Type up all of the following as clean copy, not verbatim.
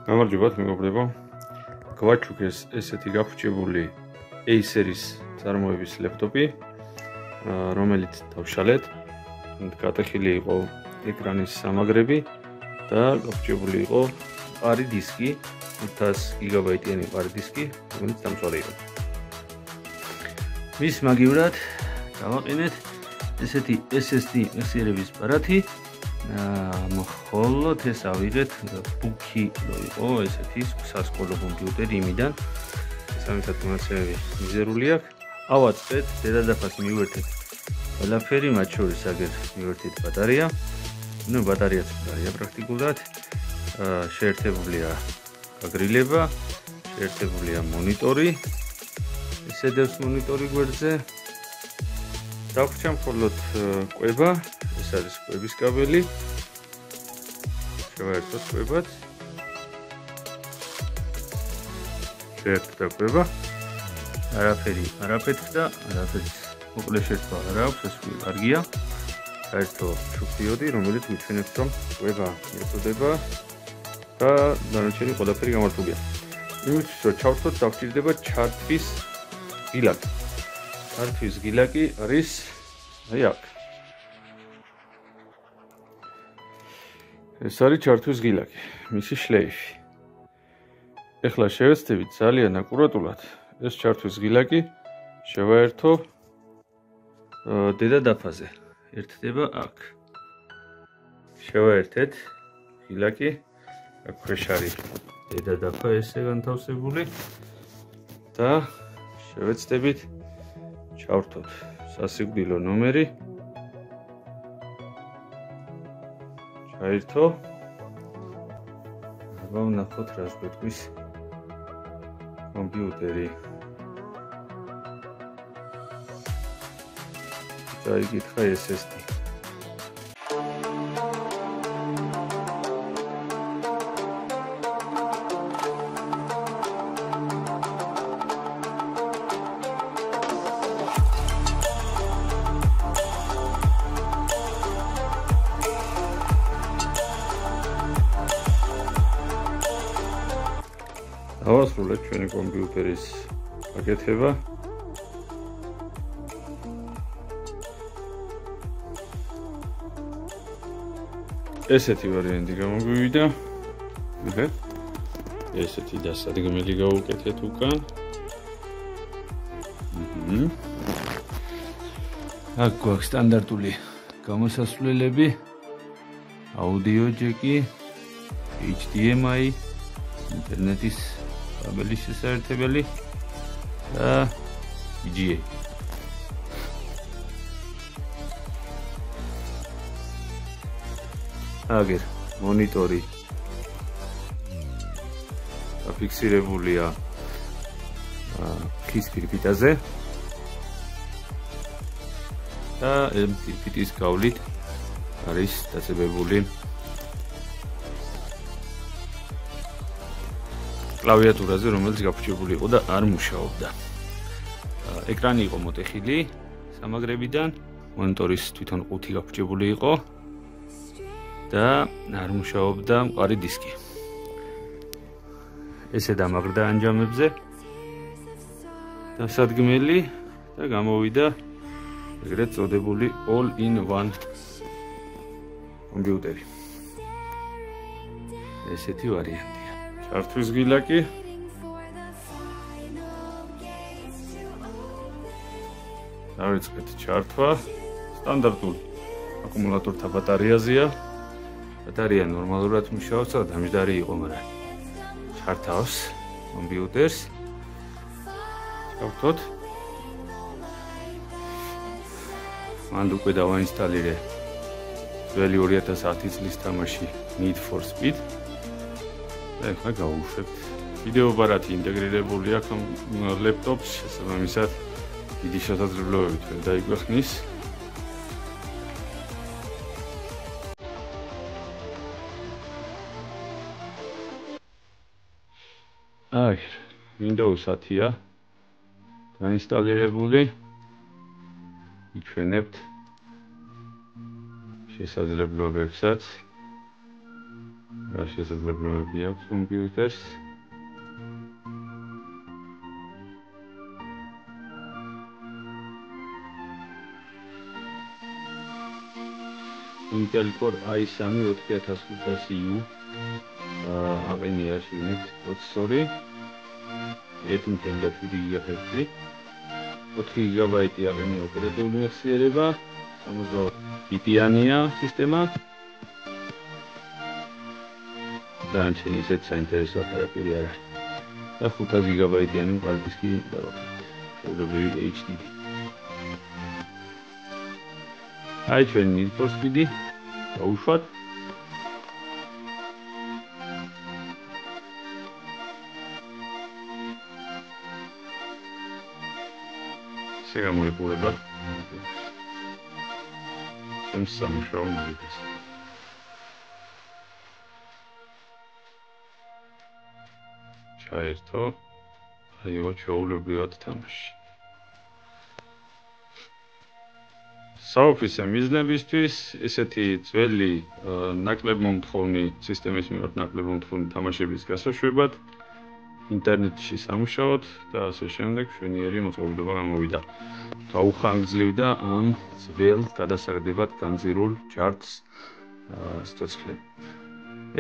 გამარჯობათ მეგობრებო. გვაჩუქეს ესეთი გაფრჩებული Acer-ის წარმოების ლეპტოპი, რომელიც დავშალეთ. გატეხილი იყო ეკრანის სამაგრები და გაფრჩებული იყო პარი დისკი, 500 გიგაბაიტიანი პარი დისკი, რომელიც დამწვარი იყო. მის მაგივრად დავაყენეთ ესეთი SSD მეხსიერების პარათი. მხოლოდ ეს ავიღეთ ბუქი იყო ესეთი სასკოლო კომპიუტერი იმიდან. სამეცნიერო მონაცემები მიზერული აქვს. ავაწყეთ, დედადაფას მივერთეთ. ყველაფერი, მათ შორის აგერ მივერთეთ ბატარეა. ნუ ბატარეაც მყარია პრაქტიკულად. შეერთებულია გაგრილება, შეერთებულია მონიტორი. ესედევს მონიტორი გვერდზე. დაგვრჩა მხოლოდ კვება. ეს არის კვების კაბელი. შევაერთოთ კვებად. შეერთდა კვება. არაფერი და არაფერს მოკლე შეერთვა არ აქვს, ეს კარგია. საერთო შუქდიოდი, რომელიც მიჩვენებს, რომ კვება მიეწოდება და დანარჩენი ყველაფერი გამართულია. იმისთვის რომ ჩავთოთ, დაგჭირდება ჩართვის გილაკი. ჩართვის გილაკი არის აი აქ. ეს არის ჩართვის გილაკი, მისი შლეიფი. ეხლა შევეცდებით ძალიან აკურატულად ეს ჩართვის გილაკი შევაერთო დედადაფაზე. ერთდება აქ. შევაერთეთ გილაკი, აქ ქვეშ არის დედადაფა ესე განთავსებული და შევეცდებით ჩავრთოთ სასიკვდილო ნომერი. ჩაერთო. აბა ვნახოთ რას გვეტყვის კომპიუტერი. წაიკითხა SSD. დავასრულეთ ჩვენი კომპიუტერის გაკეთება. ესეთი ვარიანტი გამოგვივიდა. ესეთი დასადგმელი გავუკეთეთ უკან. აქ გვაქვს სტანდარტული გამოსასვლელები, აუდიო ჯეკი, HDMI, ინტერნეტის კაბელის შესაერთებელი და VGA. აგერ მონიტორი დაფიქსირებულია ხის ფირფიტაზე და ამ ფირფიტის გავლით არის დაწებებული კლავიატურაზე, რომელიც გაფრჩებული იყო და არ მუშაობდა. ეკრანი იყო მოტეხილი სამაგრებიდან, მონიტორის თვითონ ყუთი გაფრჩებული იყო და არ მუშაობდა მყარი დისკი. ესე დამაგრდა ანჯამებზე დასადგმელი და გამოვიდა ეგრეთ წოდებული all-in-one კომპიუტერი. ესეთი ვარიანტი. ჩართვის გილაკი. დავიწყეთ ჩართვა. სტანდარტული აკუმულატორთა ბატარეაზეა. ბატარეა ნორმალურად მუშაობს და დამჯდარი იყო, მაგრამ ჩართავს კომპიუტერს. ჩავთოთ. მან უკვე დავაინსტალირე ძველი 2010 წლის თამაში Need for Speed. ეხლა გავუშვებთ. ვიდეო ბარათი ინტეგრირებული აქვს ლეპტოპს, შესაბამისად დიდი შესაძლებლობებით ვერ დაიგვეხნის. აი, Windows 10-ია დაინსტალირებული. იჩვენებთ შესაძლებლობებსაც. რა შესაძლებლობები აქვს კომპიუტერს. Intel Core i3-4500U ARM unit პროცესორი 1.7 GHz 4 GB ARM ოპერატიული მეხსიერება 60-ბიტიანია სისტემა დანარჩენი ისეთ საინტერესო აპარატური არ არის და 500 GB-იანი მყარი დისკი დავაკეთეთ შეუძლებელი HDD აი ჩვენი Need for Speed-ი დაუშვათ შეგამოიყურება ჩემს სამუშაო მიზეზს ჩაერთო აიო ჩვეულებრივად თამაში საოფისე მიზნებისთვის ესეთი ძველი ნაკლებმომთხოვნი სისტემის მიმართ ნაკლებმომთხოვნი თამაშების გასაშვებად ინტერნეტში სამუშაოდ და ასე შემდეგ მშვენიერი მოწყობილობა გამოვიდა. გაუხანგრძლივდა ამ ძველ გადასაღებად განზირულ ჩარტს სიცოცხლე.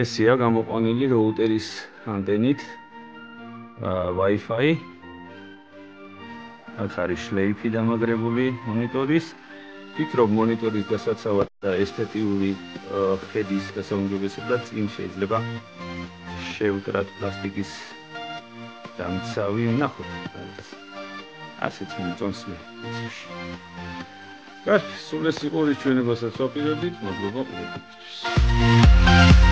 ესია გამოყვანილი როუტერის ანტენით Wi-Fi აქ არის შლეიფი დამაგრებული მონიტორის ფიქრობ მონიტორის გასაცავად და ესთეტიური ხედის გასაუმჯობესებლად წინ შეიძლება შევკრათ პლასტიკის დამცავი ნახოთ ასეთ მოწონს მე კარგი სულ ეს იყო რის ჩვენებასაც ვაპირებდით მადლობა ყველაფერთვის